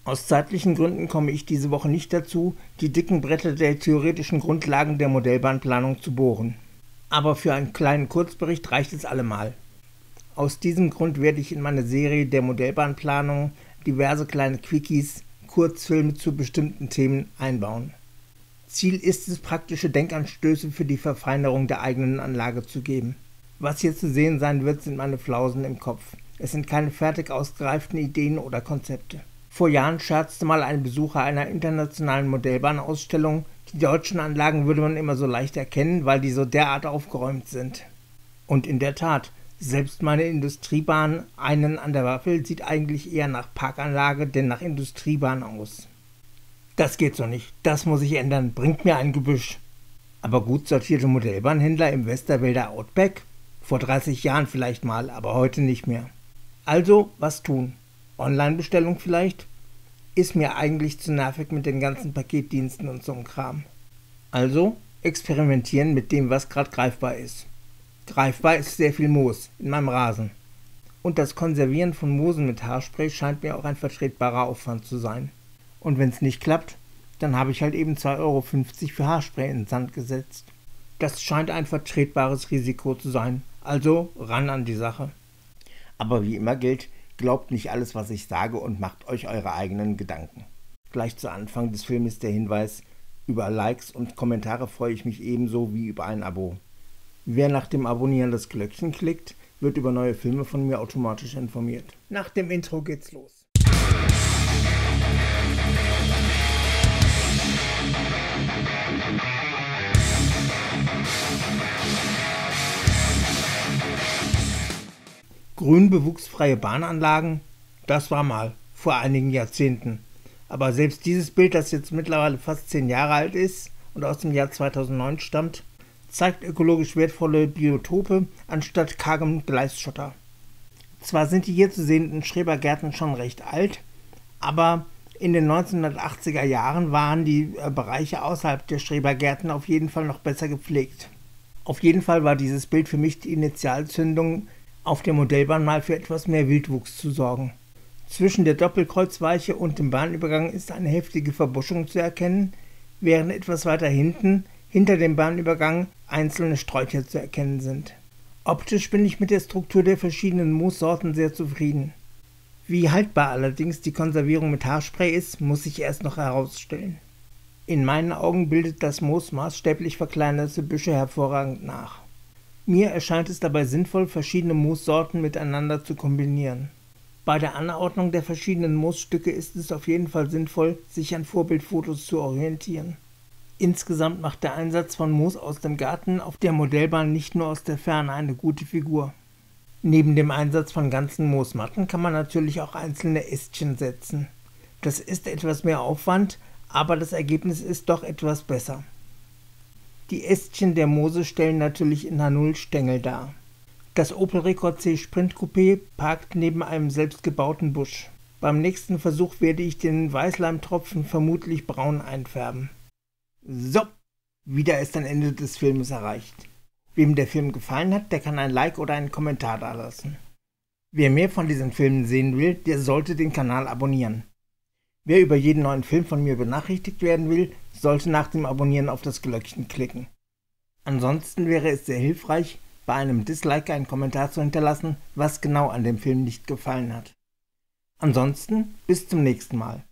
Aus zeitlichen Gründen komme ich diese Woche nicht dazu, die dicken Bretter der theoretischen Grundlagen der Modellbahnplanung zu bohren. Aber für einen kleinen Kurzbericht reicht es allemal. Aus diesem Grund werde ich in meine Serie der Modellbahnplanung diverse kleine Quickies, Kurzfilme zu bestimmten Themen einbauen. Ziel ist es, praktische Denkanstöße für die Verfeinerung der eigenen Anlage zu geben. Was hier zu sehen sein wird, sind meine Flausen im Kopf. Es sind keine fertig ausgereiften Ideen oder Konzepte. Vor Jahren scherzte mal ein Besucher einer internationalen Modellbahnausstellung, die deutschen Anlagen würde man immer so leicht erkennen, weil die so derart aufgeräumt sind. Und in der Tat, selbst meine Industriebahn, einen an der Waffel, sieht eigentlich eher nach Parkanlage denn nach Industriebahn aus. Das geht so nicht, das muss ich ändern, bringt mir ein Gebüsch. Aber gut sortierte Modellbahnhändler im Westerwälder Outback? Vor 30 Jahren vielleicht mal, aber heute nicht mehr. Also, was tun? Online-Bestellung vielleicht? Ist mir eigentlich zu nervig mit den ganzen Paketdiensten und so einem Kram. Also, experimentieren mit dem, was gerade greifbar ist. Greifbar ist sehr viel Moos in meinem Rasen. Und das Konservieren von Moosen mit Haarspray scheint mir auch ein vertretbarer Aufwand zu sein. Und wenn es nicht klappt, dann habe ich halt eben 2,50 € für Haarspray in den Sand gesetzt. Das scheint ein vertretbares Risiko zu sein, also ran an die Sache. Aber wie immer gilt, glaubt nicht alles, was ich sage und macht euch eure eigenen Gedanken. Gleich zu Anfang des Films der Hinweis, über Likes und Kommentare freue ich mich ebenso wie über ein Abo. Wer nach dem Abonnieren das Glöckchen klickt, wird über neue Filme von mir automatisch informiert. Nach dem Intro geht's los. Grünbewuchsfreie Bahnanlagen, das war mal, vor einigen Jahrzehnten. Aber selbst dieses Bild, das jetzt mittlerweile fast 10 Jahre alt ist und aus dem Jahr 2009 stammt, zeigt ökologisch wertvolle Biotope anstatt kargem Gleisschotter. Zwar sind die hier zu sehenden Schrebergärten schon recht alt, aber in den 1980er Jahren waren die Bereiche außerhalb der Schrebergärten auf jeden Fall noch besser gepflegt. Auf jeden Fall war dieses Bild für mich die Initialzündung, auf der Modellbahn mal für etwas mehr Wildwuchs zu sorgen. Zwischen der Doppelkreuzweiche und dem Bahnübergang ist eine heftige Verbuschung zu erkennen, während etwas weiter hinten, hinter dem Bahnübergang, einzelne Sträucher zu erkennen sind. Optisch bin ich mit der Struktur der verschiedenen Moossorten sehr zufrieden. Wie haltbar allerdings die Konservierung mit Haarspray ist, muss ich erst noch herausstellen. In meinen Augen bildet das Moos maßstäblich verkleinerte Büsche hervorragend nach. Mir erscheint es dabei sinnvoll, verschiedene Moossorten miteinander zu kombinieren. Bei der Anordnung der verschiedenen Moosstücke ist es auf jeden Fall sinnvoll, sich an Vorbildfotos zu orientieren. Insgesamt macht der Einsatz von Moos aus dem Garten auf der Modellbahn nicht nur aus der Ferne eine gute Figur. Neben dem Einsatz von ganzen Moosmatten kann man natürlich auch einzelne Ästchen setzen. Das ist etwas mehr Aufwand, aber das Ergebnis ist doch etwas besser. Die Ästchen der Moose stellen natürlich in H0 Stängel dar. Das Opel Rekord C Sprint Coupé parkt neben einem selbstgebauten Busch. Beim nächsten Versuch werde ich den Weißleimtropfen vermutlich braun einfärben. So, wieder ist ein Ende des Filmes erreicht. Wem der Film gefallen hat, der kann ein Like oder einen Kommentar dalassen. Wer mehr von diesen Filmen sehen will, der sollte den Kanal abonnieren. Wer über jeden neuen Film von mir benachrichtigt werden will, sollte nach dem Abonnieren auf das Glöckchen klicken. Ansonsten wäre es sehr hilfreich, bei einem Dislike einen Kommentar zu hinterlassen, was genau an dem Film nicht gefallen hat. Ansonsten bis zum nächsten Mal.